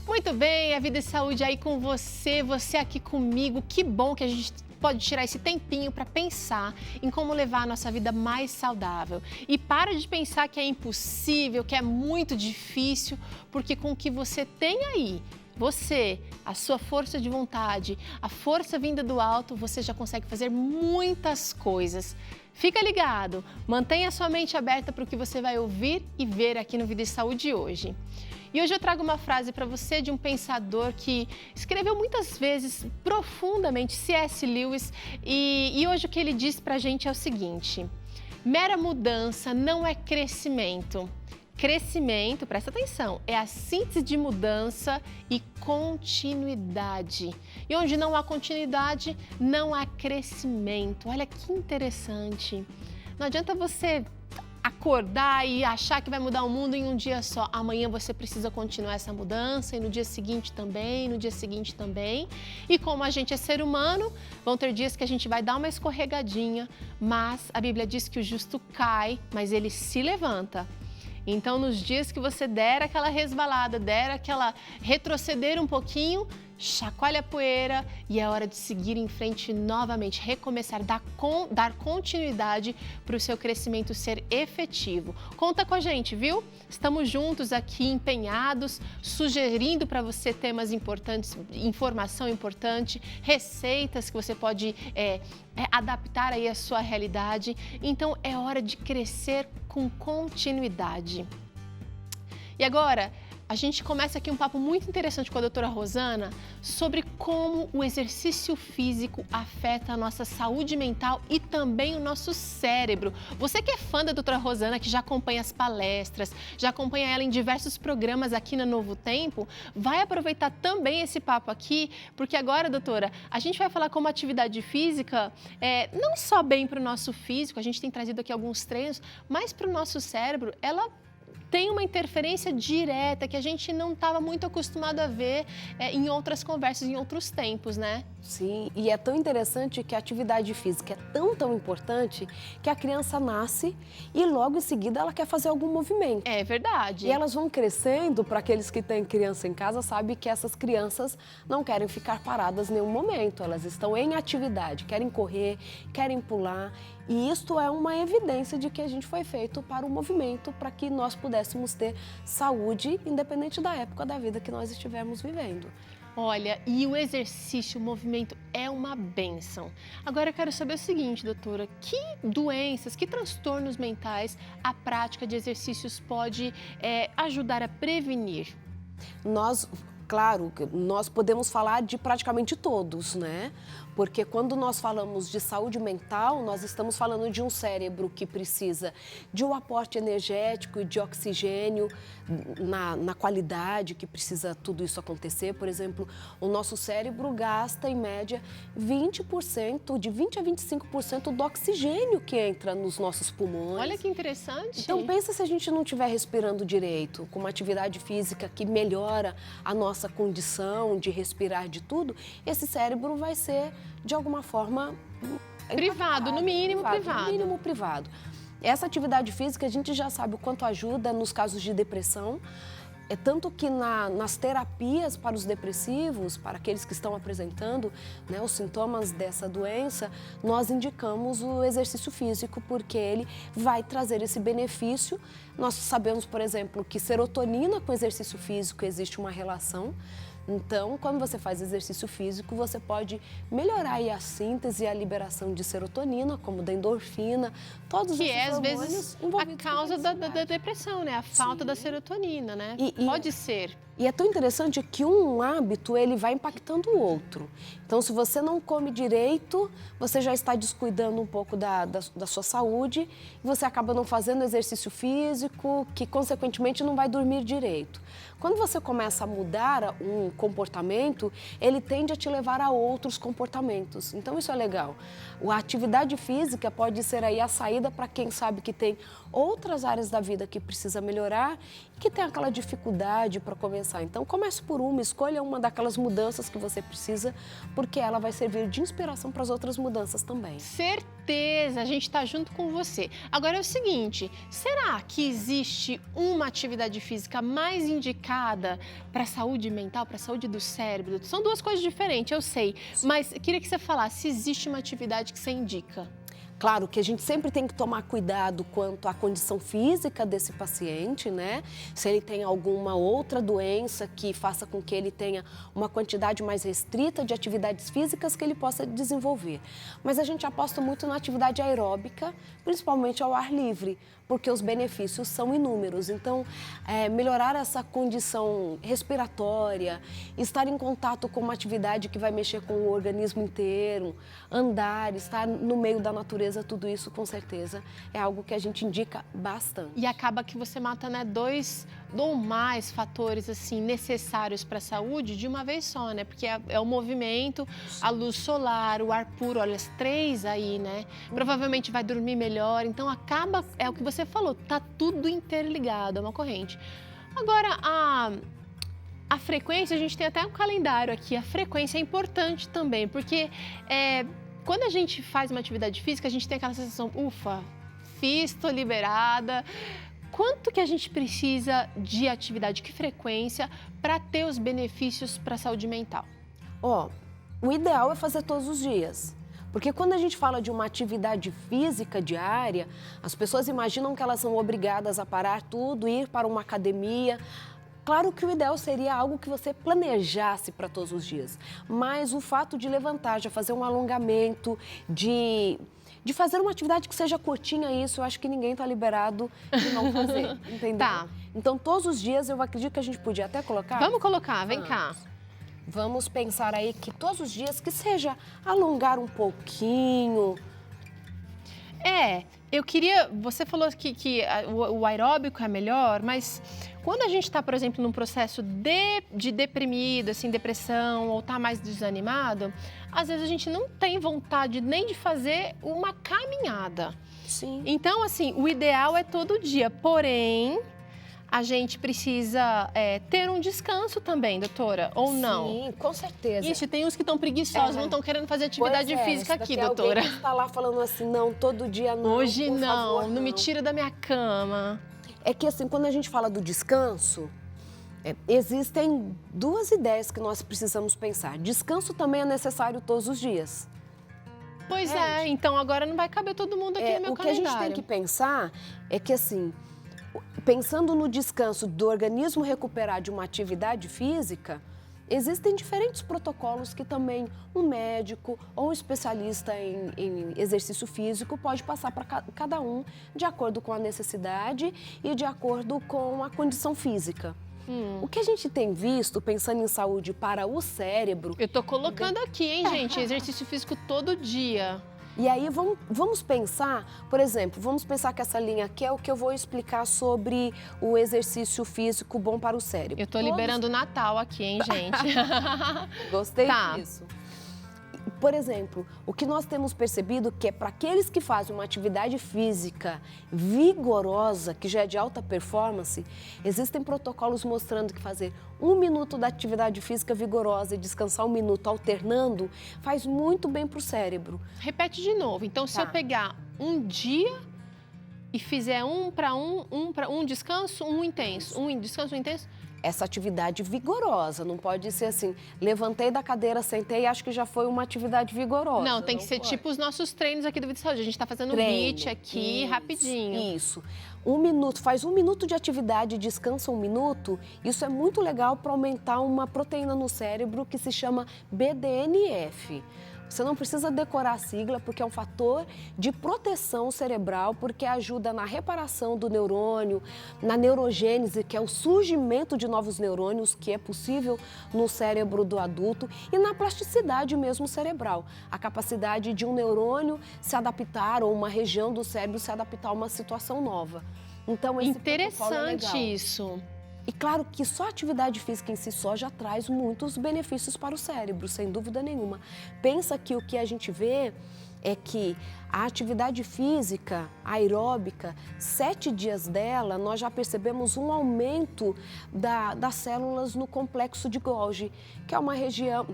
Muito bem, a Vida e Saúde aí com você aqui comigo. Que bom que a gente pode tirar esse tempinho para pensar em como levar a nossa vida mais saudável. E para de pensar que é impossível, que é muito difícil, porque com o que você tem aí, você, a sua força de vontade, a força vinda do alto, você já consegue fazer muitas coisas. Fica ligado, mantenha sua mente aberta para o que você vai ouvir e ver aqui no Vida e Saúde hoje. E hoje eu trago uma frase para você de um pensador que escreveu muitas vezes profundamente, C.S. Lewis, e hoje o que ele diz para a gente é o seguinte: mera mudança não é crescimento. Crescimento, presta atenção, é a síntese de mudança e continuidade. E onde não há continuidade, não há crescimento. Olha que interessante. Não adianta você acordar e achar que vai mudar o mundo em um dia só. Amanhã você precisa continuar essa mudança e no dia seguinte também, no dia seguinte também. E como a gente é ser humano, vão ter dias que a gente vai dar uma escorregadinha, mas a Bíblia diz que o justo cai, mas ele se levanta. Então, nos dias que você der aquela resbalada, der aquela retroceder um pouquinho, chacoalha a poeira e é hora de seguir em frente novamente, recomeçar, dar continuidade para o seu crescimento ser efetivo. Conta com a gente, viu? Estamos juntos aqui, empenhados, sugerindo para você temas importantes, informação importante, receitas que você pode adaptar aí à sua realidade. Então, é hora de crescer com continuidade. E agora, a gente começa aqui um papo muito interessante com a doutora Rosana sobre como o exercício físico afeta a nossa saúde mental e também o nosso cérebro. Você que é fã da doutora Rosana, que já acompanha as palestras, já acompanha ela em diversos programas aqui na Novo Tempo, vai aproveitar também esse papo aqui, porque agora, doutora, a gente vai falar como a atividade física não só bem para o nosso físico, a gente tem trazido aqui alguns treinos, mas para o nosso cérebro, ela tem uma interferência direta que a gente não estava muito acostumado a ver em outras conversas, em outros tempos, né? Sim, e é tão interessante que a atividade física é tão importante que a criança nasce e logo em seguida ela quer fazer algum movimento. É verdade. E elas vão crescendo, para aqueles que têm criança em casa, sabe que essas crianças não querem ficar paradas em nenhum momento, elas estão em atividade, querem correr, querem pular. E isto é uma evidência de que a gente foi feito para o movimento, para que nós pudéssemos ter saúde, independente da época da vida que nós estivermos vivendo. Olha, e o exercício, o movimento é uma bênção. Agora eu quero saber o seguinte, doutora, que doenças, que transtornos mentais a prática de exercícios pode ajudar a prevenir? Claro, nós podemos falar de praticamente todos, né? Porque quando nós falamos de saúde mental, nós estamos falando de um cérebro que precisa de um aporte energético e de oxigênio na qualidade que precisa tudo isso acontecer. Por exemplo, o nosso cérebro gasta, em média, 20%, de 20% a 25% do oxigênio que entra nos nossos pulmões. Olha que interessante. Então, pensa se a gente não estiver respirando direito, com uma atividade física que melhora a nossa condição de respirar de tudo, esse cérebro vai ser, de alguma forma, privado, no mínimo privado. No mínimo privado. Essa atividade física a gente já sabe o quanto ajuda nos casos de depressão. É tanto que nas terapias para os depressivos, para aqueles que estão apresentando, né, os sintomas dessa doença, nós indicamos o exercício físico porque ele vai trazer esse benefício. Nós sabemos, por exemplo, que serotonina com exercício físico existe uma relação. Então, quando você faz exercício físico, você pode melhorar aí a síntese e a liberação de serotonina, como da endorfina, todos esses hormônios que é, às vezes, a causa da depressão, né? A falta da serotonina, né? Pode ser. E é tão interessante que um hábito, ele vai impactando o outro. Então, se você não come direito, você já está descuidando um pouco da sua saúde, e você acaba não fazendo exercício físico, que, consequentemente, não vai dormir direito. Quando você começa a mudar um comportamento, ele tende a te levar a outros comportamentos. Então, isso é legal. A atividade física pode ser aí a saída para quem sabe que tem outras áreas da vida que precisa melhorar e que tem aquela dificuldade para começar. Então, comece por uma, escolha uma daquelas mudanças que você precisa, porque ela vai servir de inspiração para as outras mudanças também. Certeza certeza, a gente está junto com você. Agora é o seguinte, será que existe uma atividade física mais indicada para a saúde mental, para a saúde do cérebro? São duas coisas diferentes, eu sei, mas eu queria que você falasse se existe uma atividade que você indica. Claro que a gente sempre tem que tomar cuidado quanto à condição física desse paciente, né? Se ele tem alguma outra doença que faça com que ele tenha uma quantidade mais restrita de atividades físicas que ele possa desenvolver. Mas a gente aposta muito na atividade aeróbica, principalmente ao ar livre, porque os benefícios são inúmeros. Então, melhorar essa condição respiratória, estar em contato com uma atividade que vai mexer com o organismo inteiro, andar, estar no meio da natureza, tudo isso com certeza é algo que a gente indica bastante. E acaba que você mata, né, 2 ou mais fatores assim necessários para a saúde de uma vez só, né? Porque é o movimento, a luz solar, o ar puro, olha, as 3 aí, né? Provavelmente vai dormir melhor, então acaba, é o que você falou, tá tudo interligado, é uma corrente. Agora, a frequência, a gente tem até um calendário aqui, a frequência é importante também, porque quando a gente faz uma atividade física, a gente tem aquela sensação, ufa, fiz, tô liberada. Quanto que a gente precisa de atividade, que frequência, para ter os benefícios para a saúde mental? O ideal é fazer todos os dias. Porque quando a gente fala de uma atividade física diária, as pessoas imaginam que elas são obrigadas a parar tudo, ir para uma academia. Claro que o ideal seria algo que você planejasse para todos os dias. Mas o fato de levantar, de fazer um alongamento, de fazer uma atividade que seja curtinha, isso eu acho que ninguém está liberado de não fazer, entendeu? Tá. Então, todos os dias, eu acredito que a gente podia até colocar... Vamos colocar, vem cá. Vamos pensar aí que todos os dias, que seja alongar um pouquinho. Eu queria... Você falou que o aeróbico é melhor, mas quando a gente está, por exemplo, num processo de deprimido, assim, depressão, ou está mais desanimado, às vezes a gente não tem vontade nem de fazer uma caminhada. Sim. Então, assim, o ideal é todo dia, porém... A gente precisa ter um descanso também, doutora, ou não? Sim, com certeza. Ixi, tem uns que estão preguiçosos, não estão querendo fazer atividade física aqui, doutora. Alguém que está lá falando assim, não, todo dia não, Hoje por não, favor, não me tira da minha cama. É que assim, quando a gente fala do descanso, existem 2 ideias que nós precisamos pensar. Descanso também é necessário todos os dias. Pois então agora não vai caber todo mundo aqui no meu calendário. O que a gente tem que pensar é que assim... Pensando no descanso do organismo recuperar de uma atividade física, existem diferentes protocolos que também um médico ou um especialista em exercício físico pode passar para cada um de acordo com a necessidade e de acordo com a condição física. O que a gente tem visto, pensando em saúde para o cérebro... Eu tô colocando aqui, hein, gente? Exercício físico todo dia. E aí vamos pensar, por exemplo, vamos pensar que essa linha aqui é o que eu vou explicar sobre o exercício físico bom para o cérebro. Eu tô liberando o Natal aqui, hein, gente? Gostei disso. Por exemplo, o que nós temos percebido que é para aqueles que fazem uma atividade física vigorosa, que já é de alta performance, existem protocolos mostrando que fazer 1 minuto da atividade física vigorosa e descansar 1 minuto alternando faz muito bem para o cérebro. Repete de novo. Então, se eu pegar um dia e fizer um descanso, um intenso, um descanso, um intenso... Essa atividade vigorosa, não pode ser assim, levantei da cadeira, sentei e acho que já foi uma atividade vigorosa. Não, tem que ser tipo os nossos treinos aqui do Vida e Saúde. A gente está fazendo um HIIT aqui, rapidinho. Isso. 1 minuto, faz 1 minuto de atividade, descansa 1 minuto. Isso é muito legal para aumentar uma proteína no cérebro que se chama BDNF. Você não precisa decorar a sigla, porque é um fator de proteção cerebral, porque ajuda na reparação do neurônio, na neurogênese, que é o surgimento de novos neurônios, que é possível no cérebro do adulto, e na plasticidade mesmo cerebral, a capacidade de um neurônio se adaptar, ou uma região do cérebro se adaptar a uma situação nova. Então, esse protocolo é legal. Interessante isso. E claro que só a atividade física em si só já traz muitos benefícios para o cérebro, sem dúvida nenhuma. Pensa que o que a gente vê é que a atividade física aeróbica, 7 dias dela, nós já percebemos um aumento das células no complexo de Golgi, que é uma região...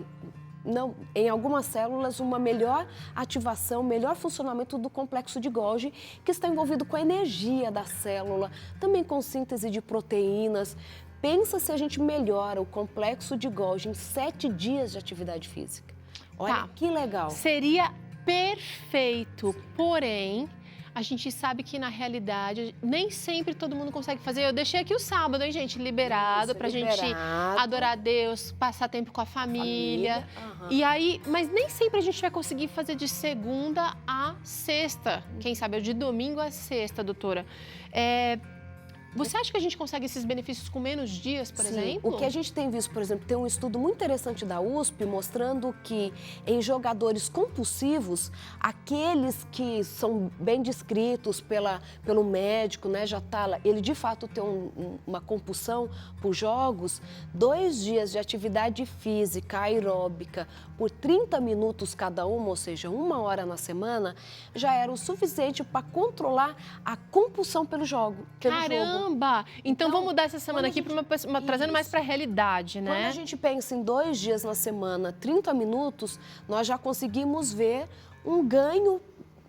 em algumas células, uma melhor ativação, melhor funcionamento do complexo de Golgi, que está envolvido com a energia da célula, também com síntese de proteínas. Pensa se a gente melhora o complexo de Golgi em 7 dias de atividade física. Olha, que legal. Seria perfeito, porém, a gente sabe que na realidade nem sempre todo mundo consegue fazer. Eu deixei aqui o sábado, hein, gente? Liberado pra gente adorar a Deus, passar tempo com a família. E aí, mas nem sempre a gente vai conseguir fazer de segunda a sexta. Quem sabe de domingo a sexta, doutora. Você acha que a gente consegue esses benefícios com menos dias, por exemplo? O que a gente tem visto, por exemplo, tem um estudo muito interessante da USP mostrando que em jogadores compulsivos, aqueles que são bem descritos pelo médico, né, ele de fato tem uma compulsão por jogos, 2 dias de atividade física aeróbica por 30 minutos cada uma, ou seja, 1 hora na semana, já era o suficiente para controlar a compulsão pelo jogo. Caramba! Então vamos mudar essa semana aqui para trazendo mais para a realidade, né? Quando a gente pensa em 2 dias na semana, 30 minutos, nós já conseguimos ver um ganho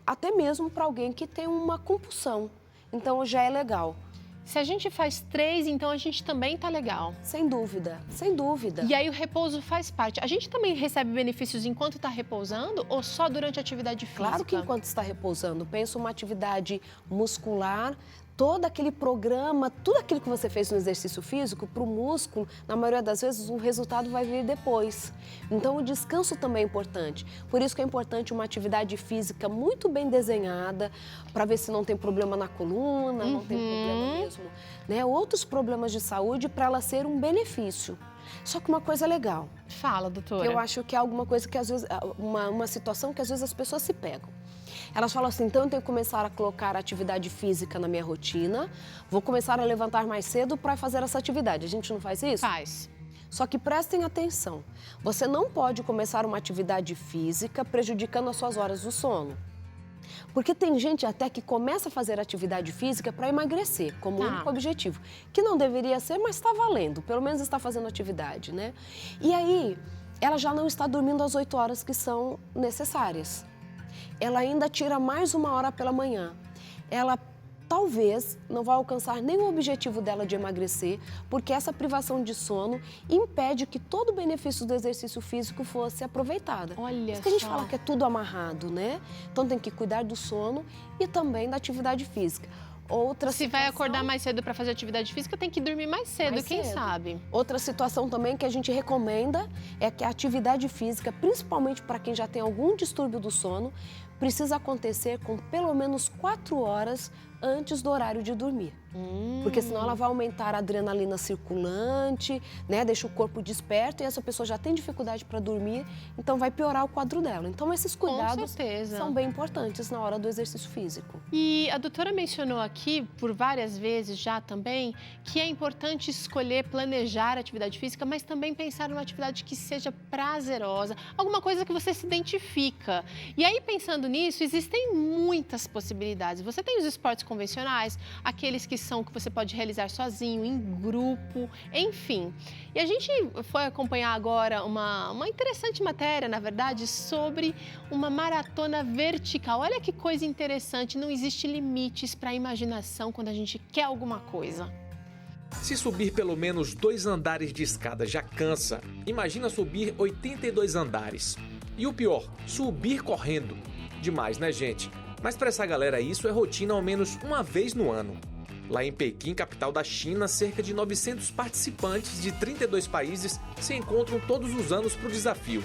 até mesmo para alguém que tem uma compulsão. Então já é legal. Se a gente faz 3, então a gente também tá legal. Sem dúvida, sem dúvida. E aí o repouso faz parte. A gente também recebe benefícios enquanto está repousando ou só durante a atividade física? Claro que enquanto está repousando. Pensa uma atividade muscular, todo aquele programa, tudo aquilo que você fez no exercício físico, para o músculo, na maioria das vezes o resultado vai vir depois. Então o descanso também é importante. Por isso que é importante uma atividade física muito bem desenhada, para ver se não tem problema na coluna, não tem problema mesmo, né? Outros problemas de saúde, para ela ser um benefício. Só que uma coisa legal. Fala, doutora. Eu acho que é alguma coisa que às vezes, uma situação que às vezes as pessoas se pegam. Elas falam assim, então eu tenho que começar a colocar atividade física na minha rotina, vou começar a levantar mais cedo para fazer essa atividade. A gente não faz isso? Faz. Só que prestem atenção, você não pode começar uma atividade física prejudicando as suas horas do sono. Porque tem gente até que começa a fazer atividade física para emagrecer, como único objetivo. Que não deveria ser, mas está valendo, pelo menos está fazendo atividade, né? E aí, ela já não está dormindo as 8 horas que são necessárias. Ela ainda tira mais 1 hora pela manhã. Ela talvez não vai alcançar nem o objetivo dela de emagrecer, porque essa privação de sono impede que todo o benefício do exercício físico fosse aproveitado. Olha só. Que a gente fala que é tudo amarrado, né? Então tem que cuidar do sono e também da atividade física. Se vai acordar mais cedo para fazer atividade física, tem que dormir mais cedo, quem sabe? Outra situação também que a gente recomenda é que a atividade física, principalmente para quem já tem algum distúrbio do sono, precisa acontecer com pelo menos 4 horas antes do horário de dormir. Porque senão ela vai aumentar a adrenalina circulante, né? Deixa o corpo desperto e essa pessoa já tem dificuldade para dormir, então vai piorar o quadro dela. Então esses cuidados são bem importantes na hora do exercício físico. E a doutora mencionou aqui, por várias vezes já também, que é importante escolher, planejar a atividade física, mas também pensar numa atividade que seja prazerosa, alguma coisa que você se identifica. E aí, pensando nisso, existem muitas possibilidades. Você tem os esportes convencionais, aqueles que você pode realizar sozinho, em grupo, enfim. E a gente foi acompanhar agora uma interessante matéria, na verdade, sobre uma maratona vertical. Olha que coisa interessante, não existe limites para a imaginação quando a gente quer alguma coisa. Se subir pelo menos 2 andares de escada já cansa, imagina subir 82 andares. E o pior, subir correndo. Demais, né, gente? Mas para essa galera isso é rotina ao menos uma vez no ano. Lá em Pequim, capital da China, cerca de 900 participantes de 32 países se encontram todos os anos para o desafio.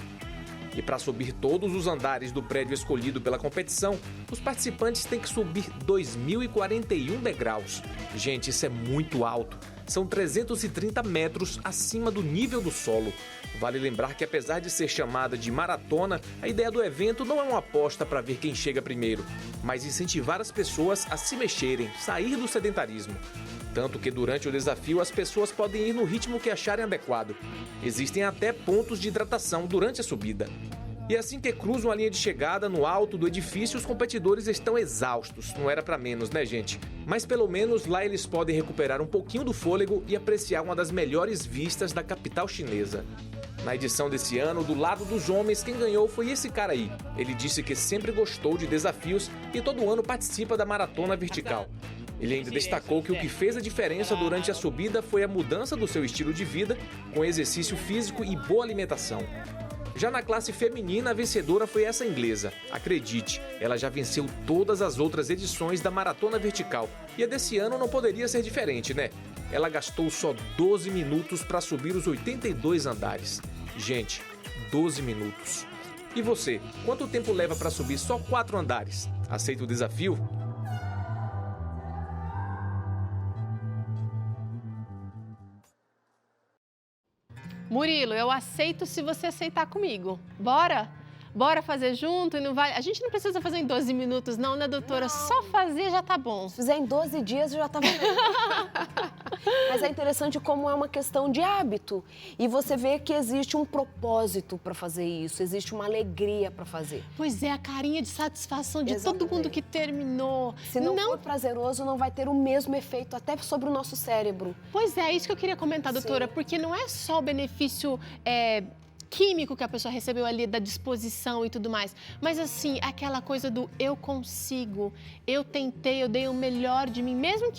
E para subir todos os andares do prédio escolhido pela competição, os participantes têm que subir 2.041 degraus. Gente, isso é muito alto. São 330 metros acima do nível do solo. Vale lembrar que, apesar de ser chamada de maratona, a ideia do evento não é uma aposta para ver quem chega primeiro, mas incentivar as pessoas a se mexerem, sair do sedentarismo. Tanto que durante o desafio as pessoas podem ir no ritmo que acharem adequado. Existem até pontos de hidratação durante a subida. E assim que cruzam a linha de chegada, no alto do edifício, os competidores estão exaustos. Não era para menos, né, gente? Mas pelo menos lá eles podem recuperar um pouquinho do fôlego e apreciar uma das melhores vistas da capital chinesa. Na edição desse ano, do lado dos homens, quem ganhou foi esse cara aí. Ele disse que sempre gostou de desafios e todo ano participa da maratona vertical. Ele ainda destacou que o que fez a diferença durante a subida foi a mudança do seu estilo de vida, com exercício físico e boa alimentação. Já na classe feminina, a vencedora foi essa inglesa. Acredite, ela já venceu todas as outras edições da maratona vertical. E a desse ano não poderia ser diferente, né? Ela gastou só 12 minutos para subir os 82 andares. Gente, 12 minutos. E você, quanto tempo leva para subir só 4 andares? Aceita o desafio? Murilo, eu aceito se você aceitar comigo. Bora? Bora fazer junto e não vai... A gente não precisa fazer em 12 minutos não, né, doutora? Não. Só fazer já tá bom. Se fizer em 12 dias, já tá valendo. Mas é interessante como é uma questão de hábito. E você vê que existe um propósito para fazer isso, existe uma alegria para fazer. Pois é, a carinha de satisfação de todo mundo que terminou. Se não for prazeroso, não vai ter o mesmo efeito até sobre o nosso cérebro. Pois é, isso que eu queria comentar, doutora, Sim. Porque não é só o benefício... químico que a pessoa recebeu ali, da disposição e tudo mais. Mas assim, aquela coisa do eu consigo, eu tentei, eu dei o melhor de mim. Mesmo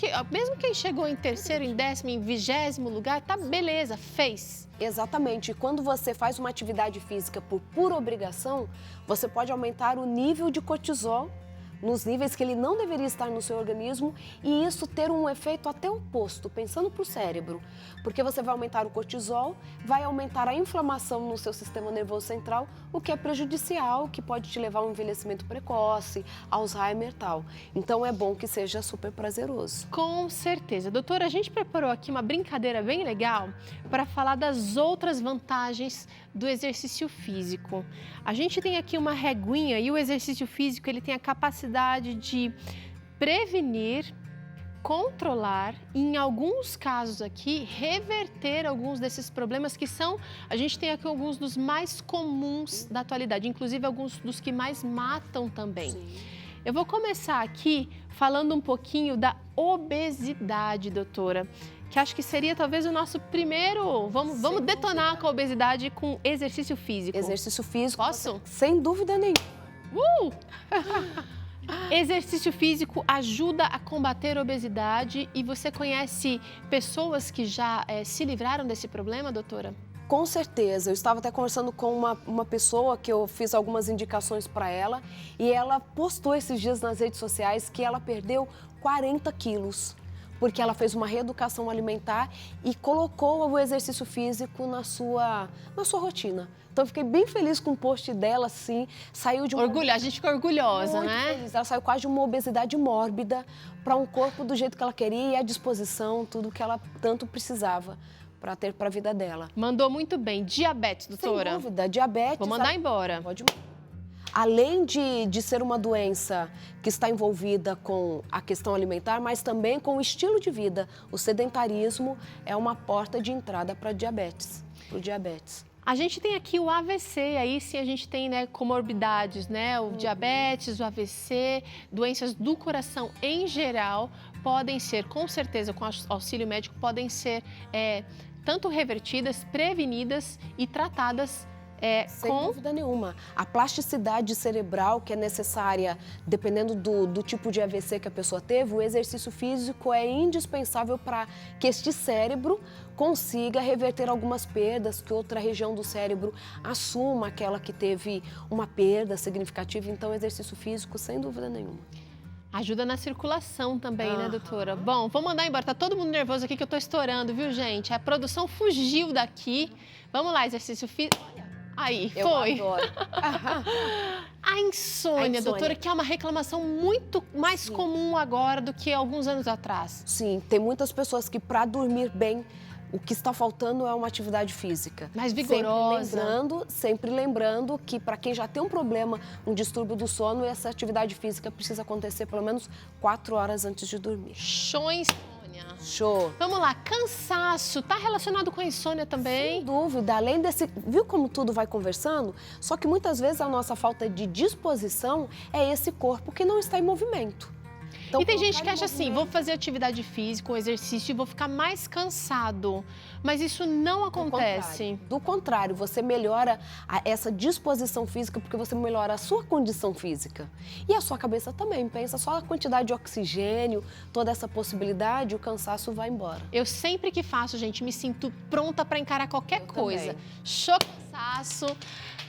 quem chegou em terceiro, em 10º, em 20º lugar, tá beleza, fez. Exatamente. E quando você faz uma atividade física por pura obrigação, você pode aumentar o nível de cortisol nos níveis que ele não deveria estar no seu organismo e isso ter um efeito até oposto, pensando para o cérebro. Porque você vai aumentar o cortisol, vai aumentar a inflamação no seu sistema nervoso central, o que é prejudicial, que pode te levar a um envelhecimento precoce, Alzheimer e tal. Então é bom que seja super prazeroso. Com certeza. Doutora, a gente preparou aqui uma brincadeira bem legal para falar das outras vantagens do exercício físico. A gente tem aqui uma reguinha e o exercício físico ele tem a capacidade de prevenir, controlar e, em alguns casos aqui, reverter alguns desses problemas que são, a gente tem aqui alguns dos mais comuns da atualidade, inclusive alguns dos que mais matam também. Sim. Eu vou começar aqui falando um pouquinho da obesidade, doutora, que acho que seria talvez o nosso primeiro... Vamos detonar com a obesidade com exercício físico. Exercício físico. Posso? Sem dúvida nenhuma. Exercício físico ajuda a combater a obesidade e você conhece pessoas que já se livraram desse problema, doutora? Com certeza. Eu estava até conversando com uma pessoa que eu fiz algumas indicações para ela e ela postou esses dias nas redes sociais que ela perdeu 40 quilos. Porque ela fez uma reeducação alimentar e colocou o exercício físico na sua rotina. Então, eu fiquei bem feliz com o post dela, assim, saiu de uma... A gente fica orgulhosa, muito né? Feliz. Ela saiu quase de uma obesidade mórbida para um corpo do jeito que ela queria e à disposição, tudo que ela tanto precisava para ter para a vida dela. Mandou muito bem. Diabetes, doutora? Sem dúvida, diabetes... Vou mandar embora. Pode mandar. Além de ser uma doença que está envolvida com a questão alimentar, mas também com o estilo de vida. O sedentarismo é uma porta de entrada para diabetes, pro diabetes. A gente tem aqui o AVC, aí sim a gente tem, né, comorbidades, né? O diabetes, o AVC, doenças do coração em geral podem ser, com certeza, com auxílio médico, podem ser tanto revertidas, prevenidas e tratadas sem dúvida nenhuma. A plasticidade cerebral que é necessária, dependendo do tipo de AVC que a pessoa teve, o exercício físico é indispensável para que este cérebro consiga reverter algumas perdas, que outra região do cérebro assuma aquela que teve uma perda significativa. Então, exercício físico, sem dúvida nenhuma. Ajuda na circulação também, né, doutora? Bom, vou mandar embora. Tá todo mundo nervoso aqui que eu tô estourando, viu, gente? A produção fugiu daqui. Vamos lá, exercício físico. Aí, foi. Eu adoro. A insônia, doutora, que é uma reclamação muito mais comum agora do que alguns anos atrás. Sim, tem muitas pessoas que para dormir bem, o que está faltando é uma atividade física. Mais vigorosa. Sempre lembrando que para quem já tem um problema, um distúrbio do sono, essa atividade física precisa acontecer pelo menos 4 horas antes de dormir. Show insônia. Show. Vamos lá, cansaço, tá relacionado com a insônia também? Sem dúvida, além desse... Viu como tudo vai conversando? Só que muitas vezes a nossa falta de disposição é esse corpo que não está em movimento. Então, E tem gente colocar que em acha assim, movimento. vou fazer atividade física, um exercício e vou ficar mais cansado. Mas isso não acontece. Do contrário, você melhora essa disposição física porque você melhora a sua condição física. E a sua cabeça também. Pensa só a quantidade de oxigênio, toda essa possibilidade, o cansaço vai embora. Eu sempre que faço, gente, me sinto pronta para encarar qualquer coisa. também. Cansaço.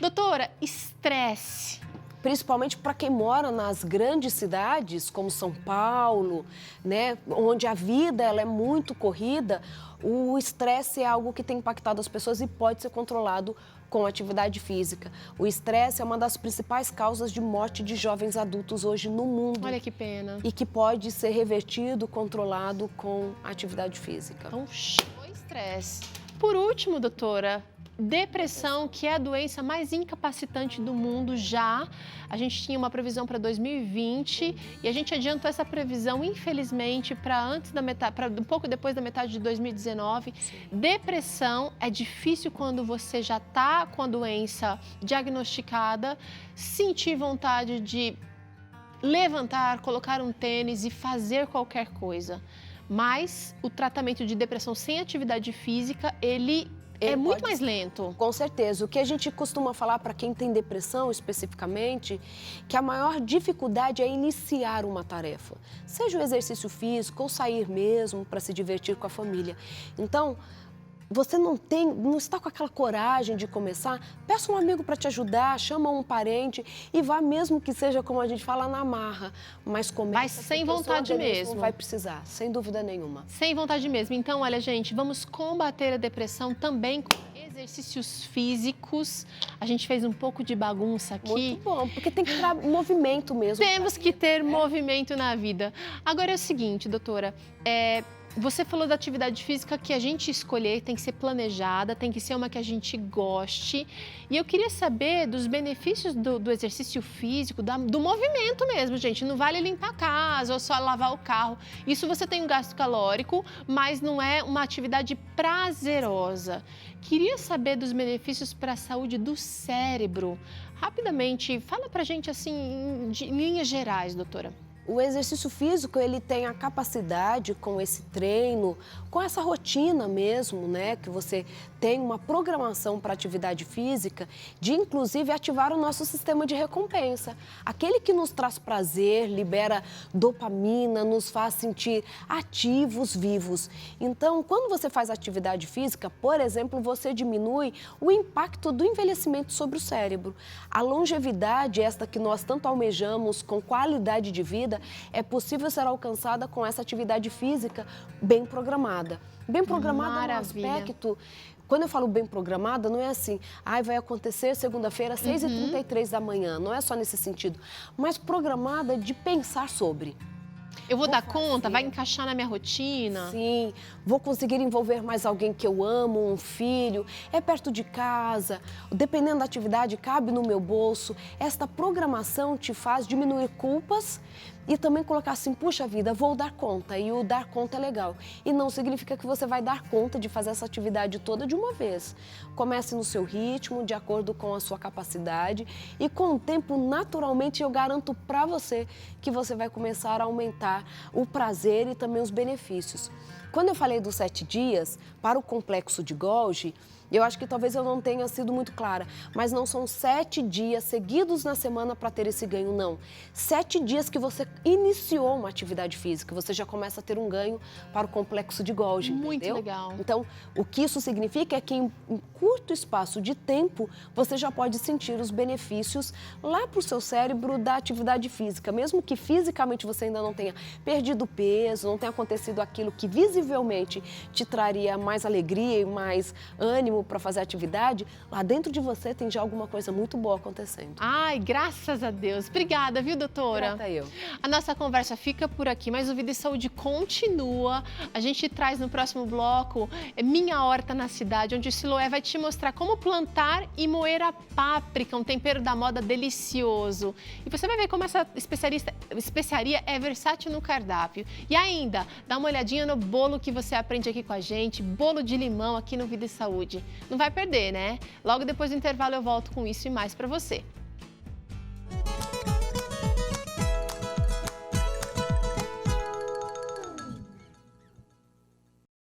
Doutora, estresse. Principalmente para quem mora nas grandes cidades, como São Paulo, né, onde a vida ela é muito corrida, o estresse é algo que tem impactado as pessoas e pode ser controlado com atividade física. O estresse é uma das principais causas de morte de jovens adultos hoje no mundo. Olha que pena. E que pode ser revertido, controlado com atividade física. Então, o estresse. Por último, doutora, depressão, que é a doença mais incapacitante do mundo já. A gente tinha uma previsão para 2020 e a gente adiantou essa previsão, infelizmente, para antes da metade, para um pouco depois da metade de 2019. Sim. Depressão é difícil quando você já está com a doença diagnosticada, sentir vontade de levantar, colocar um tênis e fazer qualquer coisa. Mas o tratamento de depressão sem atividade física, ele é muito mais lento. Com certeza. O que a gente costuma falar para quem tem depressão especificamente, que a maior dificuldade é iniciar uma tarefa. Seja o exercício físico ou sair mesmo para se divertir com a família. Então, você não está com aquela coragem de começar, peça um amigo para te ajudar, chama um parente e vá mesmo que seja, como a gente fala, na marra. Mas comece. Vai sem vontade mesmo. Vai precisar, sem dúvida nenhuma. Sem vontade mesmo. Então, olha, gente, vamos combater a depressão também com exercícios físicos. A gente fez um pouco de bagunça aqui. Muito bom, porque tem que ter movimento mesmo. Temos que ter movimento na vida. Agora é o seguinte, doutora, você falou da atividade física que a gente escolher tem que ser planejada, tem que ser uma que a gente goste. E eu queria saber dos benefícios do exercício físico, do movimento mesmo, gente. Não vale limpar a casa ou só lavar o carro. Isso você tem um gasto calórico, mas não é uma atividade prazerosa. Queria saber dos benefícios para a saúde do cérebro. Rapidamente, fala pra gente assim, em linhas gerais, doutora. O exercício físico, ele tem a capacidade, com esse treino, com essa rotina mesmo, né, que você tem uma programação para atividade física, de inclusive ativar o nosso sistema de recompensa. Aquele que nos traz prazer, libera dopamina, nos faz sentir ativos, vivos. Então, quando você faz atividade física, por exemplo, você diminui o impacto do envelhecimento sobre o cérebro. A longevidade, esta que nós tanto almejamos, com qualidade de vida, é possível ser alcançada com essa atividade física bem programada. Bem programada Maravilha. É um aspecto... Quando eu falo bem programada, não é assim, vai acontecer segunda-feira, 6h33 da manhã. Não é só nesse sentido. Mas programada de pensar sobre. Eu vou dar conta? Vai encaixar na minha rotina? Sim, vou conseguir envolver mais alguém que eu amo, um filho, é perto de casa, dependendo da atividade, cabe no meu bolso. Esta programação te faz diminuir culpas e também colocar assim, puxa vida, vou dar conta. E o dar conta é legal. E não significa que você vai dar conta de fazer essa atividade toda de uma vez. Comece no seu ritmo, de acordo com a sua capacidade. E com o tempo, naturalmente, eu garanto para você que você vai começar a aumentar o prazer e também os benefícios. Quando eu falei dos 7 dias, para o complexo de Golgi, eu acho que talvez eu não tenha sido muito clara, mas não são 7 dias seguidos na semana para ter esse ganho, não. 7 dias que você iniciou uma atividade física, você já começa a ter um ganho para o complexo de Golgi, Muito entendeu? legal. Então, o que isso significa é que em curto espaço de tempo, você já pode sentir os benefícios lá para o seu cérebro da atividade física. Mesmo que fisicamente você ainda não tenha perdido peso, não tenha acontecido aquilo que visivelmente te traria mais alegria e mais ânimo para fazer atividade, lá dentro de você tem já alguma coisa muito boa acontecendo. Ai, graças a Deus. Obrigada, viu, doutora? Grata eu. A nossa conversa fica por aqui, mas o Vida e Saúde continua. A gente traz no próximo bloco Minha Horta na Cidade, onde o Siloé vai te mostrar como plantar e moer a páprica, um tempero da moda delicioso. E você vai ver como essa especiaria é versátil no cardápio. E ainda, dá uma olhadinha no bolo que você aprende aqui com a gente, bolo de limão aqui no Vida e Saúde. Não vai perder, né? Logo depois do intervalo eu volto com isso e mais para você.